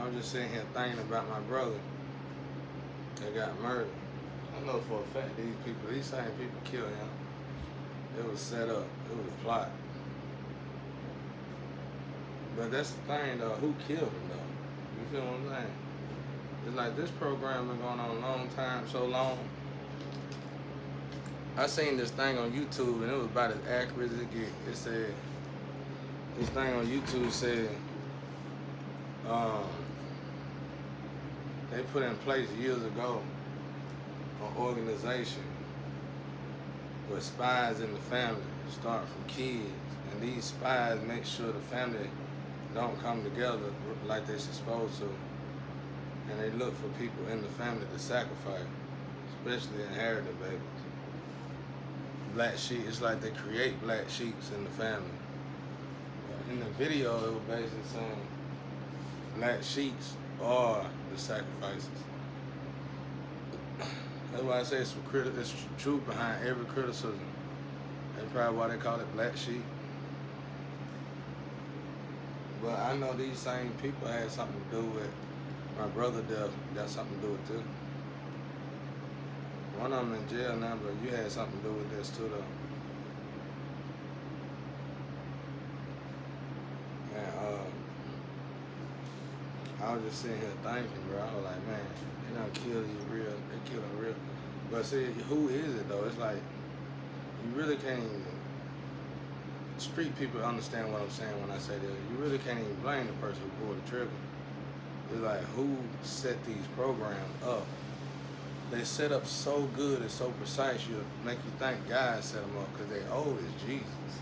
I was just sitting here thinking about my brother that got murdered. I know for a fact these same people killed him. It was set up. It was a plot. But that's the thing though, who killed him though? You feel what I'm saying? It's like this program been going on a long time, so long. I seen this thing on YouTube and it was about as accurate as it get. It said, this thing on YouTube said, they put in place years ago an organization where spies in the family start from kids, and these spies make sure the family don't come together like they're supposed to, and they look for people in the family to sacrifice, especially inherited babies. Black sheep, it's like they create black sheeps in the family. In the video, it was basically saying black sheeps are the sacrifices. That's why I say it's truth behind every criticism. That's probably why they call it black sheep. But I know these same people had something to do with my brother death. Got something to do with too. One of them in jail now, but you had something to do with this too, though. And I was just sitting here thinking, bro. I was like, man, they don't kill you real. They kill them real. But see, who is it though? It's like you really can't even. Street people understand what I'm saying when I say that. You really can't even blame the person who pulled the trigger. It's like who set these programs up. They set up so good and so precise, you make you think God set them up because they old as Jesus.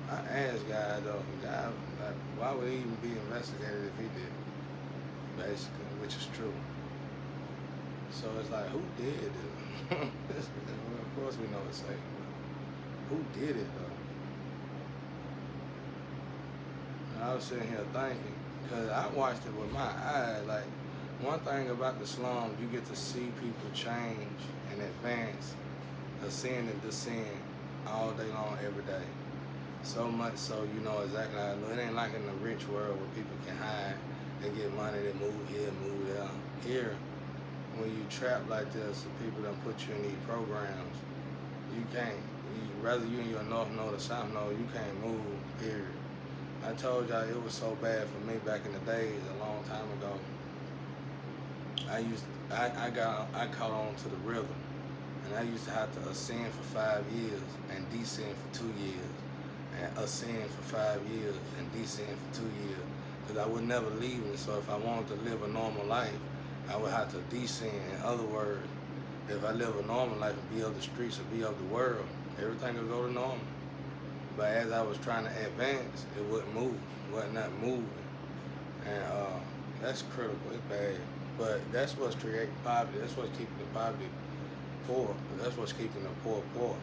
I asked God though, God, like, why would he even be investigated if he did? Basically, which is true. So it's like, who did it? Of course we know it's Satan. Who did it though? And I was sitting here thinking, because I watched it with my eyes. Like, one thing about the slums, you get to see people change and advance, ascend and descend all day long, every day. So much so you know exactly how to do it. It ain't like in the rich world where people can hide, they get money, they move here, move there. Here, when you trap like this, the people that put you in these programs, you can't. Whether you in your north node or south node, you can't move, period. I told y'all it was so bad for me back in the days, a long time ago. I caught on to the rhythm, and I used to have to ascend for 5 years and descend for 2 years, and ascend for 5 years and descend for 2 years, because I would never leave it. So if I wanted to live a normal life, I would have to descend. In other words, if I live a normal life and be of the streets or be of the world, everything would go to normal. But as I was trying to advance, it wouldn't move, wasn't not moving. And that's critical, it's bad. But that's what's creating poverty. That's what's keeping the poverty poor. That's what's keeping the poor poor.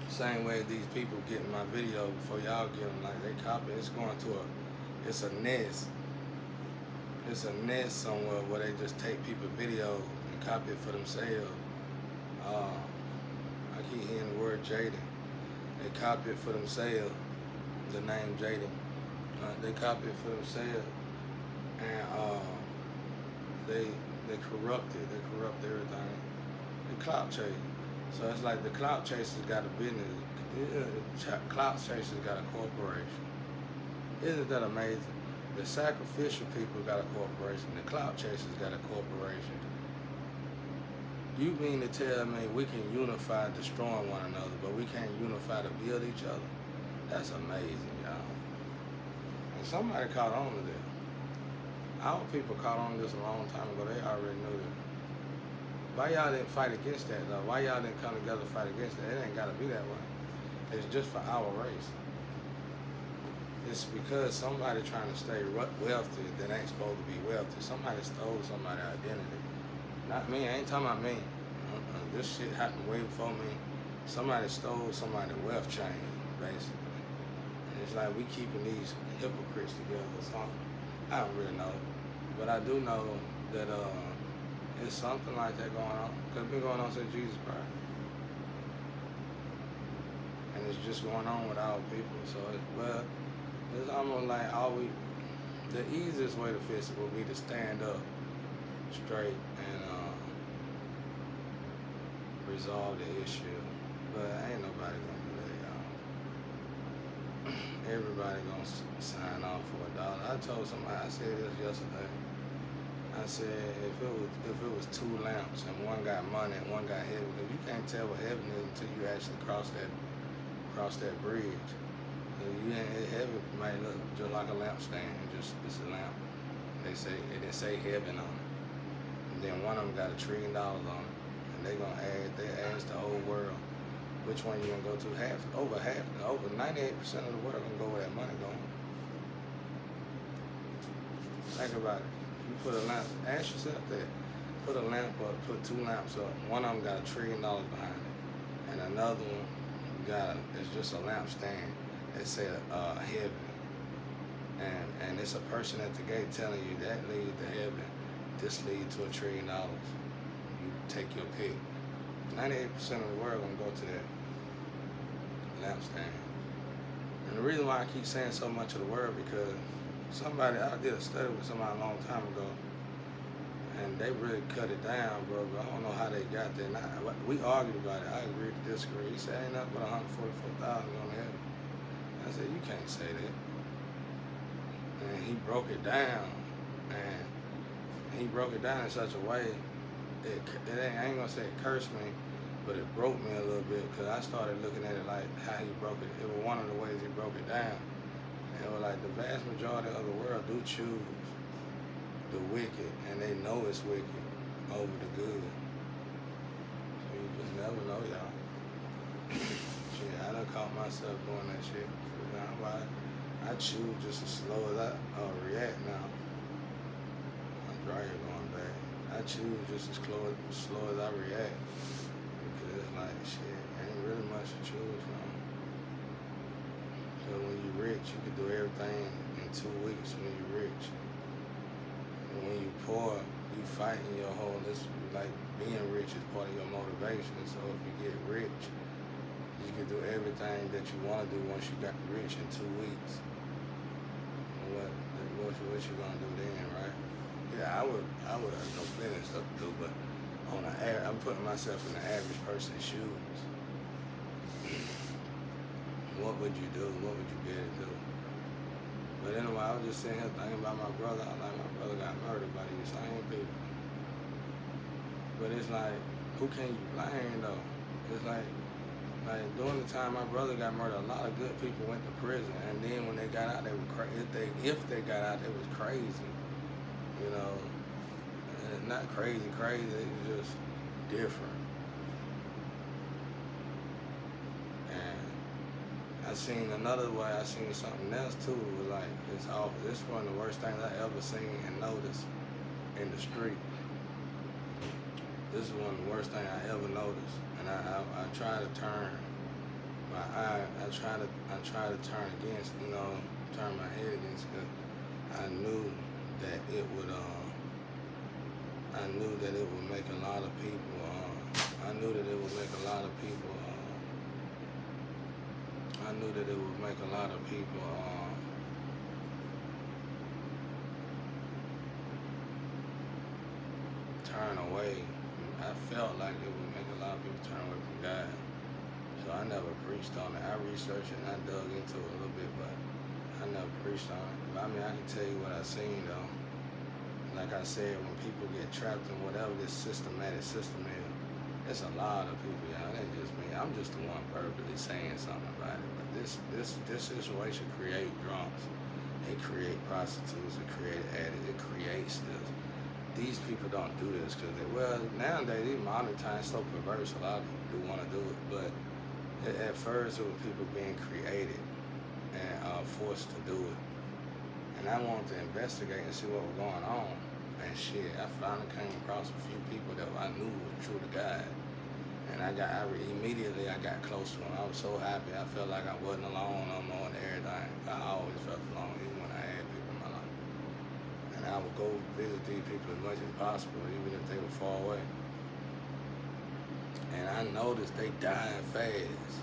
Same way these people getting my video before y'all get them, like they copy. It's going to it's a nest. It's a nest somewhere where they just take people's video and copy it for themselves. I keep hearing the word Jaden. They copy it for themselves, the name Jaden. They copy it for themselves, and they corrupt it. They corrupt everything. They clout chase. So it's like the clout chasers got a business. Clout chasers got a corporation. Isn't that amazing? The sacrificial people got a corporation. The clout chasers got a corporation. You mean to tell me we can unify destroying one another, but we can't unify to build each other? That's amazing, y'all. And somebody caught on to this. Our people caught on to this a long time ago. They already knew this. Why y'all didn't fight against that, though? Why y'all didn't come together to fight against that? It ain't got to be that way. It's just for our race. It's because somebody trying to stay wealthy that ain't supposed to be wealthy. Somebody stole somebody's identity. Not me, I ain't talking about me. This shit happened way before me. Somebody stole somebody's wealth chain, basically. And it's like we keeping these hypocrites together or something. I don't really know. But I do know that it's something like that going on. Because it's been going on since Jesus Christ. And it's just going on with our people. So, well, It's almost like the easiest way to fix it would be to stand up straight and resolve the issue. But ain't nobody gonna do that, y'all. Everybody gonna sign off for $1. I told somebody, I said this yesterday. I said if it was two lamps and one got money and one got heaven, because you can't tell what heaven is until you actually cross that bridge. Heaven might look just like a lampstand, just it's a lamp. They say heaven on it. And then one of them got $1 trillion on it, and they ask the whole world, which one you gonna go to? Over 98% of the world gonna go where that money going. Think about it. You put a lamp, ask yourself that. Put a lamp up, put two lamps up. One of them got $1 trillion behind it, and another one it's just a lamp stand that said heaven. And it's a person at the gate telling you that leads to heaven, this leads to $1 trillion. You take your pick. 98% of the world gonna go to that lamp stand. And the reason why I keep saying so much of the world, because I did a study with somebody a long time ago, and they really cut it down, bro. But I don't know how they got there. We argued about it. I agreed to disagree. He said, ain't nothing but 144,000 on heaven. I said, you can't say that. And he broke it down, and he broke it down in such a way I ain't gonna say it cursed me, but it broke me a little bit, because I started looking at it like how he broke it. It was one of the ways he broke it down. And it was like the vast majority of the world do choose the wicked, and they know it's wicked over the good. So you just never know, y'all. Shit, I done caught myself doing that shit. I choose just as slow as I react now. My dryer going bad. I choose just as slow as I react, because it's like, shit, ain't really much to choose from. So when you're rich, you can do everything in 2 weeks when you're rich. And when you're poor, you fighting your whole, like being rich is part of your motivation. So if you get rich, you can do everything that you want to do once you got rich in 2 weeks. What you gonna do then, right? Yeah, I would have no plenty of stuff to do, but I'm putting myself in the average person's shoes. What would you do? What would you be able to do? But anyway, I was just sitting here thinking about my brother. I was like, my brother got murdered by these same people. But it's like, who can you blame though? It's like during the time my brother got murdered, a lot of good people went to prison, and then when they got out, they were if they got out, they was crazy, you know. And not crazy, it was just different. And I seen another way. I seen something else too. It was like this is one of the worst things I ever seen and noticed in the street. This is one of the worst things I ever noticed, and I try to turn my eye. I try to turn against, turn my head against, because I knew that it would. I knew that it would make a lot of people. I knew that it would make a lot of people. I knew that it would make a lot of people. Turn away. I felt like it would make a lot of people turn away from God. So I never preached on it. I researched it and I dug into it a little bit, but I never preached on it. But I mean, I can tell you what I seen though. Like I said, when people get trapped in whatever this systematic system is, it's a lot of people, y'all. It ain't just me. I'm just the one purposely saying something about it. But this situation create drunks. It create prostitutes. It create addicts. It creates this. These people don't do this because nowadays, these modern times, so perverse, a lot of people do want to do it. But at first, it was people being created and forced to do it. And I wanted to investigate and see what was going on. And shit, I finally came across a few people that I knew were true to God. And immediately I got close to them. I was so happy. I felt like I wasn't alone no more and everything. I always felt alone, even when I had people in my life. And I would go visit these people as much as possible, even if they were far away. And I noticed they dying fast.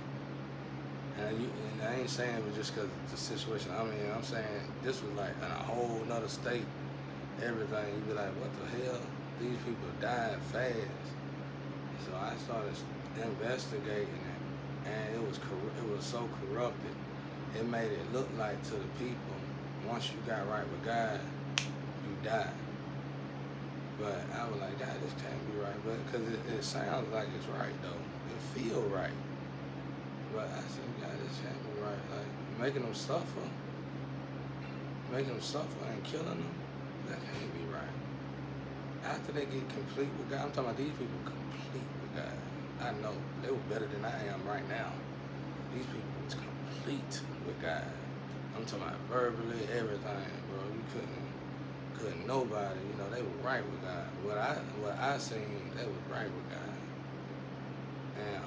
And I ain't saying it was just because of the situation. I mean, I'm saying this was like in a whole nother state. Everything, you be like, what the hell? These people died fast. So I started investigating it, and it was so corrupted. It made it look like to the people, once you got right with God, you die. But I was like, God, this can't be right. But because it sounds like it's right though, it feel right. But I said, God, this can't be right. Like making them suffer and killing them, that can't be right. After they get complete with God, I'm talking about these people complete with God. I know they were better than I am right now. These people was complete with God. I'm talking about verbally, everything, bro. You couldn't nobody, they were right with God. What I seen, they was right with God. And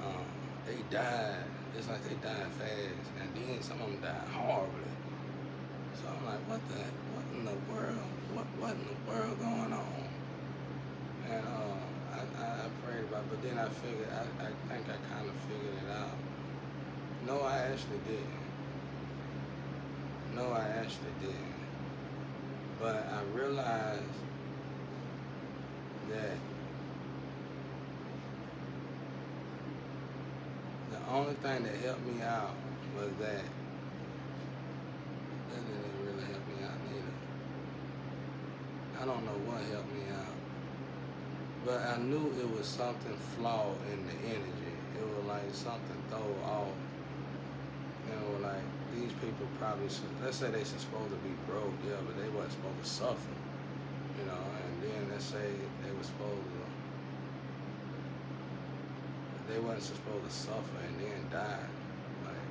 they died. It's like they died fast, and then some of them died horribly. So I'm like, what in the world? What in the world going on? And I prayed about it, but then I figured, I think I kind of figured it out. No, I actually didn't. But I realized that the only thing that helped me out was that didn't really help me out neither. I don't know what helped me out. But I knew it was something flawed in the energy. It was like something thrown off. Like these people probably, let's say they supposed to be broke, yeah, but they wasn't supposed to suffer, and then let's say they wasn't supposed to suffer and then die. Like,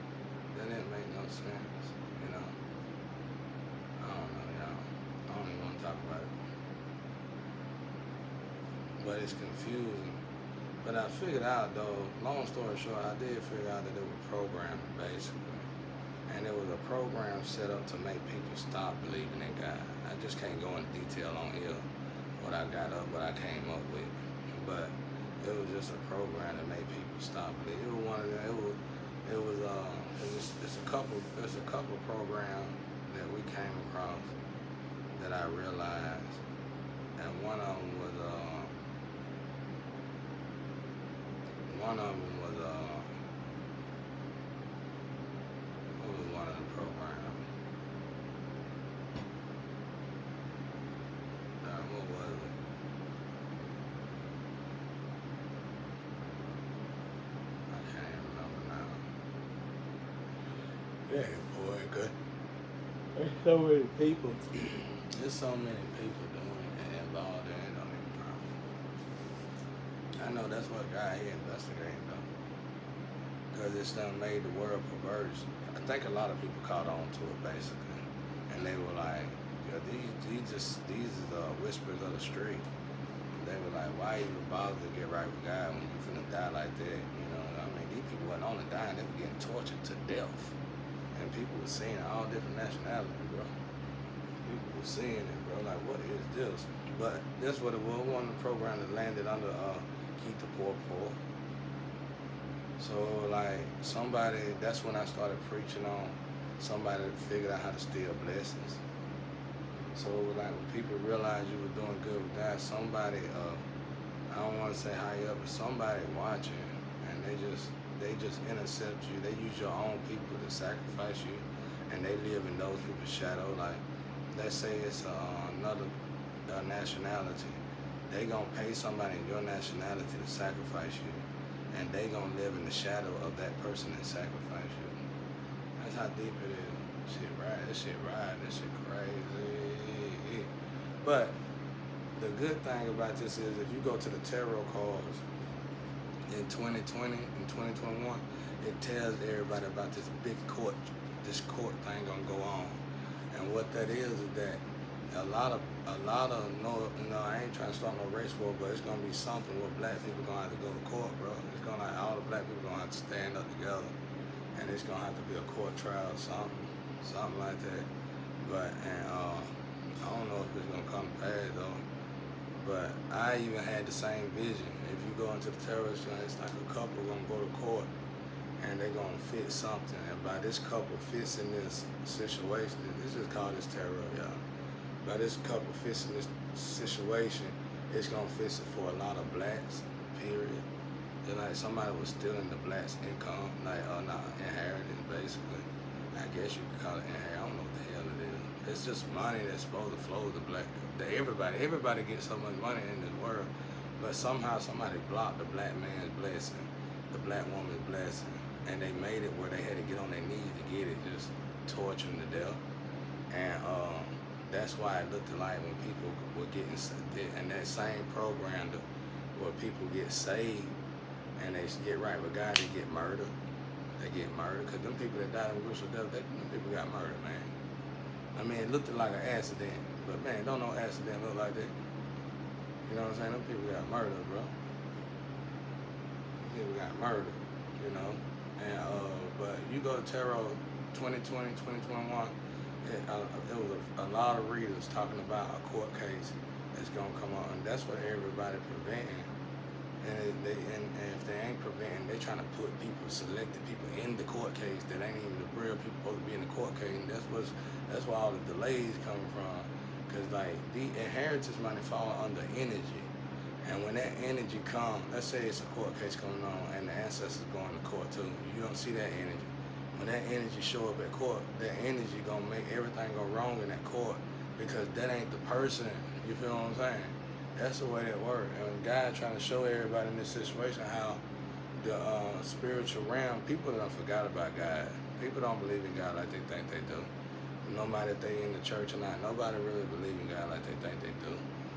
that didn't make no sense, I don't know, y'all. I don't even want to talk about it. But it's confusing. But I figured out though, long story short, I did figure out that it was programming basically. And it was a program set up to make people stop believing in God. I just can't go into detail on here what I came up with. But it was just a program that made people stop believing. It was one of them, it's a couple programs that we came across that I realized. And one of them was what was one of the programs? What was it? I can't even remember now. Yeah, boy, good. There's so many people. There's so many people doing it and involved in it, don't even problem. I know that's what God here investigating though. Because it's done made the world perverse. I think a lot of people caught on to it basically. And they were like, these is whispers of the street. They were like, why even bother to get right with God when you finna die like that? I mean, these people wasn't only dying, they were getting tortured to death. And people were seeing all different nationalities, bro. People were seeing it, bro. Like, what is this? But that's what it was. One of the programs that landed under Keep the Poor Poor. So like that's when I started preaching on somebody that figured out how to steal blessings. So it was like when people realized you were doing good with God, somebody I don't want to say high up, but somebody watching, and they just intercept you. They use your own people to sacrifice you, and they live in those people's shadow. Like, let's say it's another nationality. They gonna pay somebody in your nationality to sacrifice you, and they gonna live in the shadow of that person that sacrificed you. That's how deep it is. This shit crazy. But the good thing about this is if you go to the tarot cards in 2020 and 2021, it tells everybody about this court thing gonna go on. And what that is that a lot of I ain't trying to start no race war, but it's gonna be something where black people gonna have to go to court, bro. It's gonna all the black people gonna have to stand up together, and it's gonna have to be a court trial, something like that. But I don't know if it's gonna come to pass though. But I even had the same vision. If you go into the terrorist joint, it's like a couple gonna go to court, and they're gonna fit something. And by this couple fits in this situation, it's just called this tarot, y'all. By this couple fits in this situation, it's gonna fix it for a lot of blacks, period. Just like somebody was stealing the blacks' income, like not inheritance, basically. I guess you could call it inheritance. I don't know what the hell it is. It's just money that's supposed to flow to black. Everybody gets so much money in this world, but somehow somebody blocked the black man's blessing, the black woman's blessing, and they made it where they had to get on their knees to get it, just torturing to death. And that's why it looked like when people were getting in that same program where people get saved and they get right with God, they get murdered. They get murdered because them people that died in gruesome death, them people got murdered, man. I mean, it looked like an accident, but man, don't no accident look like that. You know what I'm saying? Them people got murdered, bro. People got murdered, you know. And but you go to Tarot 2020, 2021, it was a lot of readers talking about a court case that's gonna come out, and that's what everybody preventing. And if they ain't preventing, they trying to put people, selected people in the court case that ain't even the real people supposed to be in the court case. And that's where all the delays coming from. Cause like the inheritance money fall under energy, and when that energy come, let's say it's a court case going on and the ancestors going to court too, you don't see that energy. When that energy show up at court, that energy gonna make everything go wrong in that court because that ain't the person. You feel what I'm saying? That's the way that works. And God trying to show everybody in this situation how the spiritual realm, people don't forgot about God. People don't believe in God like they think they do. No matter if they in the church or not, nobody really believe in God like they think they do.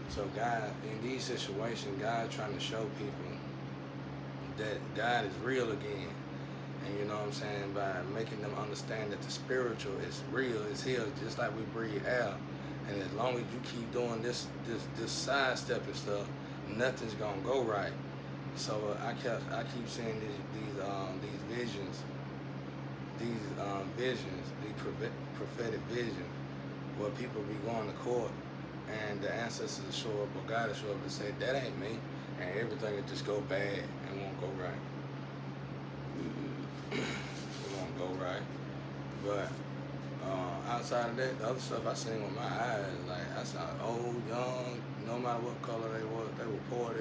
So God, in these situations, God trying to show people that God is real again. And you know what I'm saying, by making them understand that the spiritual is real, is here, just like we breathe air. And as long as you keep doing this sidestepping stuff, nothing's gonna go right. So I keep seeing these visions, these prophetic visions, where people be going to court, and the ancestors show up, or God will show up and say, "That ain't me," and everything will just go bad and won't go right. It won't go right, but. Outside of that, the other stuff I seen with my eyes, like I saw old, young, no matter what color they were poor.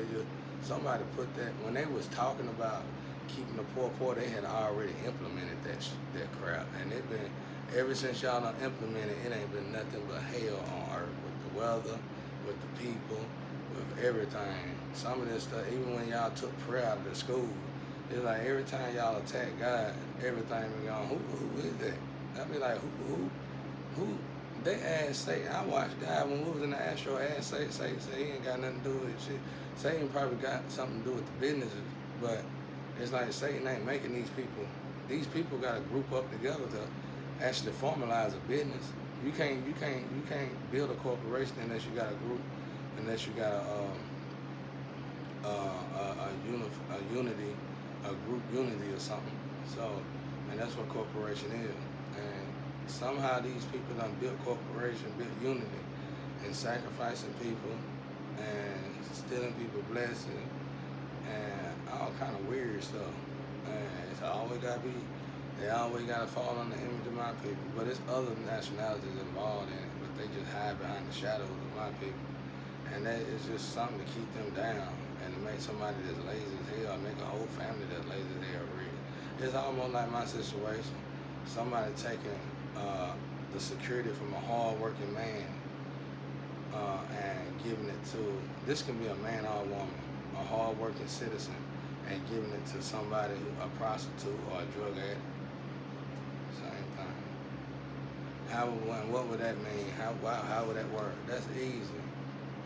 Somebody put that when they was talking about keeping the poor, they had already implemented that crap, and it been ever since y'all done implemented, it ain't been nothing but hell on earth with the weather, with the people, with everything. Some of this stuff, even when y'all took prayer out of the school, it's like every time y'all attack God, everything be gone. Who is that? I be like, who? They asked Satan. I watched God when we was in the astro. Asked Satan, he ain't got nothing to do with shit. Satan probably got something to do with the businesses, but it's like Satan ain't making these people. These people got to group up together to actually formalize a business. You can't build a corporation unless you got a group, unless you got a group unity or something. So, and that's what corporation is. And somehow these people done built corporation, built unity, and sacrificing people, and stealing people's blessings, and all kind of weird stuff. And it's always they always gotta fall on the image of my people. But it's other nationalities involved in it, but they just hide behind the shadows of my people. And that is just something to keep them down, and to make somebody that's lazy as hell, make a whole family that's lazy as hell rich. It's almost like my situation. Somebody taking the security from a hard-working man and giving it to, this can be a man or a woman, a hard-working citizen, and giving it to somebody, a prostitute or a drug addict. Same thing. What would that mean? How would that work? That's easy.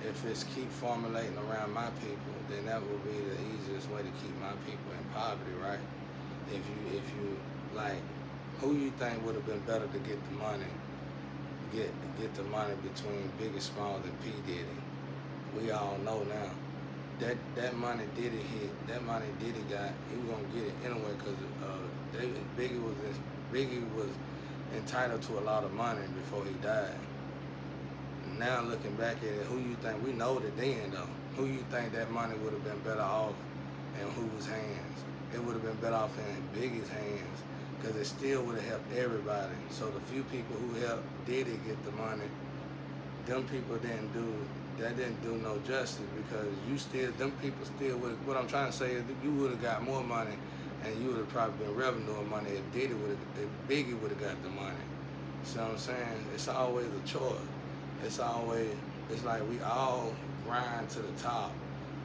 If it's keep formulating around my people, then that would be the easiest way to keep my people in poverty, right? If you like, who you think would have been better to get the money? Get the money between Biggie Smalls and P. Diddy. We all know now. That money Diddy hit, that money Diddy got, he was gonna get it anyway because Biggie was entitled to a lot of money before he died. Now looking back at it, who you think, we know that then though, who you think that money would have been better off in whose hands? it would have been better off in Biggie's hands, because it still would have helped everybody. So the few people who helped Diddy get the money, them people didn't do no justice, because them people still would. What I'm trying to say is that you would have got more money, and you would have probably been revenue money if Biggie would have got the money. See what I'm saying? It's always a choice. It's like we all grind to the top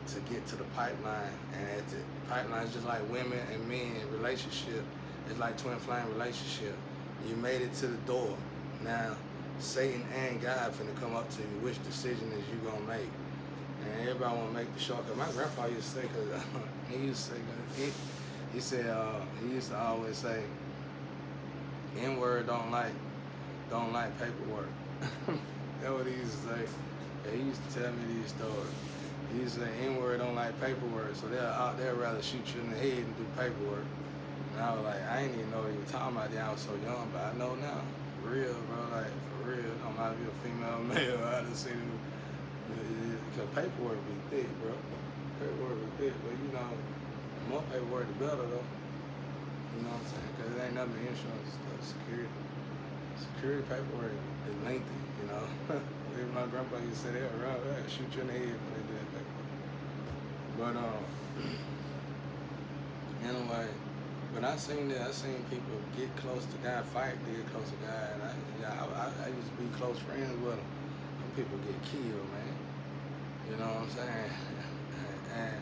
to get to the pipeline, and at the pipeline is just like women and men relationship. It's like twin flame relationship. You made it to the door. Now Satan and God finna come up to you. Which decision is you gonna make? And everybody wanna make the shortcut. My grandpa used to say, cause he used to say, he said he used to always say, N-word don't like paperwork. That's what he used to say. Yeah, he used to tell me these stories. He used to say N-word don't like paperwork, so they'll rather shoot you in the head and do paperwork. And I was like, I ain't even know what you were talking about then. I was so young, but I know now. For real, bro, like for real. It don't matter if you're a female or male. I just see them, because paperwork be thick, bro. Paperwork be thick, but you know, the more paperwork, the better though. You know what I'm saying? Because it ain't nothing but insurance stuff, security. Security paperwork is lengthy, you know. Even my grandpa used to say that around that, shoot you in the head when they did paperwork. But anyway, when I seen people get close to God, fight to get close to God. And I used to be close friends with them. And people get killed, man. You know what I'm saying? And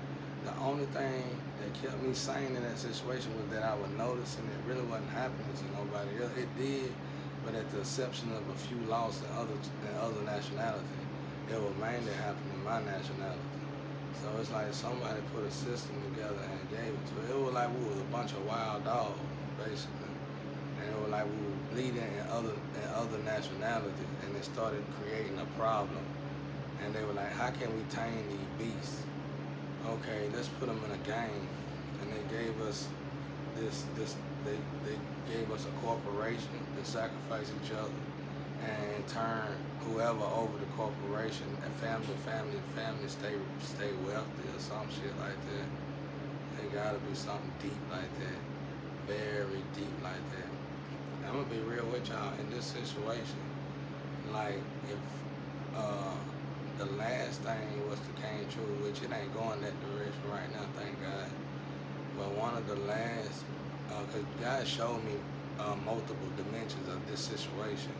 the only thing that kept me sane in that situation was that I was noticing it really wasn't happening to nobody else. It did, but at the exception of a few lost in other nationalities, it was mainly happening in my nationality. So it's like somebody put a system together and gave it to it. It was like we was a bunch of wild dogs, basically. And it was like we were bleeding in other nationalities, and it started creating a problem. And they were like, how can we tame these beasts? Okay, let's put them in a game. And they gave us they gave us a corporation to sacrifice each other, and in turn, whoever over the corporation, and family stay wealthy or some shit like that. It gotta be something deep like that, very deep like that. I'm gonna be real with y'all in this situation. Like if the last thing was to came true, which it ain't going that direction right now, thank God. But one of the last, because God showed me multiple dimensions of this situation.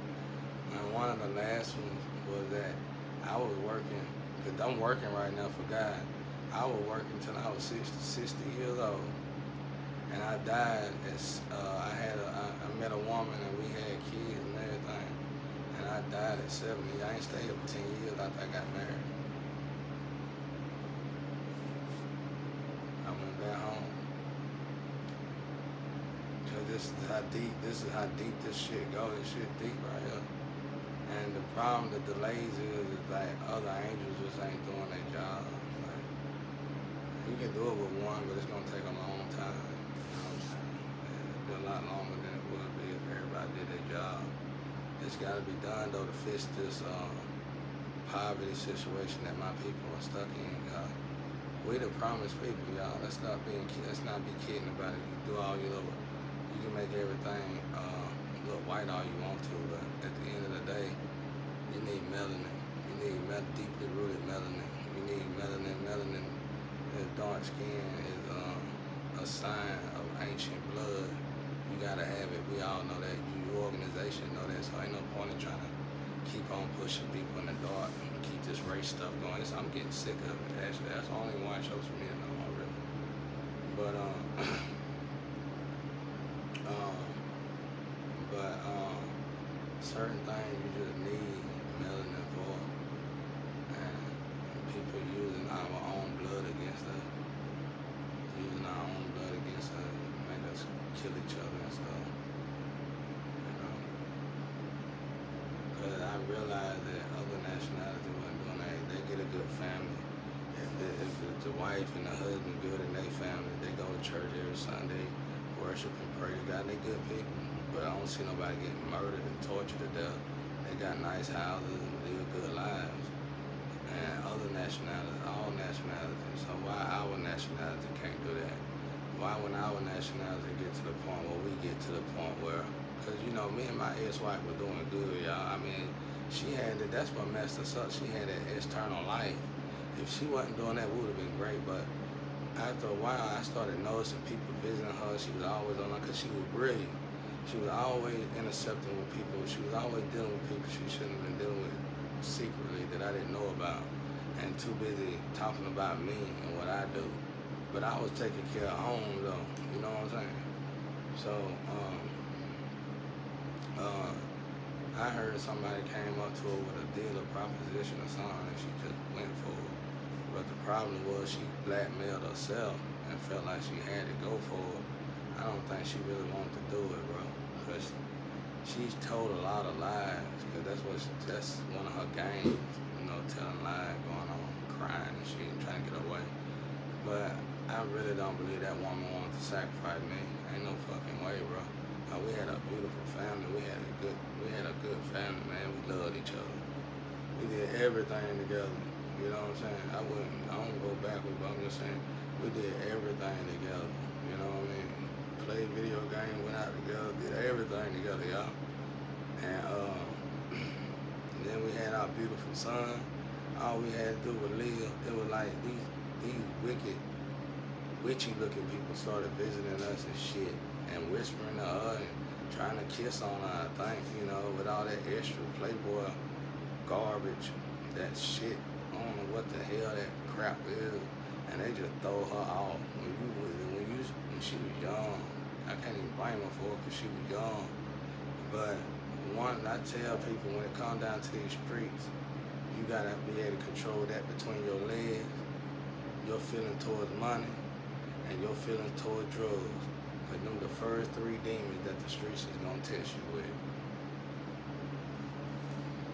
And one of the last ones was that I was working, because I'm working right now for God. I was working until I was 60 years old. And I died I met a woman and we had kids and everything. And I died at 70. I ain't stayed up 10 years after I got married. I went back home. Cause this is how deep this shit goes. This shit deep right here. And the problem, the delays is like other angels just ain't doing their job. Like, you can do it with one, but it's gonna take a long time. You know what I'm saying? It'll be a lot longer than it would be if everybody did their job. It's gotta be done though to fix this poverty situation that my people are stuck in. We the promised people, y'all. Let's not be kidding about it. You do all your little, you can make everything look white all you want to, but at the end of the day, you need melanin. You need deeply rooted melanin. You need melanin. Melanin, dark skin is a sign of ancient blood. You gotta have it. We all know that. Your organization know that. So ain't no point in trying to keep on pushing people in the dark and keep this race stuff going. So I'm getting sick of it. Actually, that's the only one shows for me no more, really. But certain things you just need melanin for, and people using our own blood against us, make us kill each other and stuff, you know. Because I realized that other nationalities wasn't doing that. They get a good family. If the wife and the husband good in their family, they go to church every Sunday, worship and pray to God. They good people. But I don't see nobody getting murdered and tortured to death. They got nice houses and live good lives. And other nationalities, all nationalities. So why our nationality can't do that? why when our nationality get to the point where we get to the point where, cause you know, me and my ex-wife were doing good, y'all. I mean, she had it. That's what messed us up. She had that external life. If she wasn't doing that, we would have been great. But after a while, I started noticing people visiting her. She was always on her, cause she was brilliant. She was always intercepting with people. She was always dealing with people she shouldn't have been dealing with secretly that I didn't know about, and too busy talking about me and what I do. But I was taking care of home though, you know what I'm saying? So, I heard somebody came up to her with a deal or proposition or something and she just went for it. But the problem was she blackmailed herself and felt like she had to go for it. I don't think she really wanted to do it, bro. Because she's told a lot of lies, because that's one of her games, you know, telling lies, going on, crying and shit, and trying to get away. But I really don't believe that woman wanted to sacrifice me. Ain't no fucking way, bro. We had a beautiful family. We had a good family, man. We loved each other. We did everything together. You know what I'm saying? I don't go backwards, but I'm just saying we did everything together. You know what I mean? Played video games, went out together, did everything together, y'all. And then we had our beautiful son. All we had to do was live. It was like these wicked, witchy looking people started visiting us and shit, and whispering to her and trying to kiss on her, I think, you know, with all that extra Playboy garbage, that shit. I don't know what the hell that crap is, and they just throw her off. When she was young, I can't even blame her for it because she was young. But one, I tell people when it comes down to these streets, you gotta be able to control that between your legs, your feeling towards money, and your feelings towards drugs. Because them the first three demons that the streets is gonna test you with.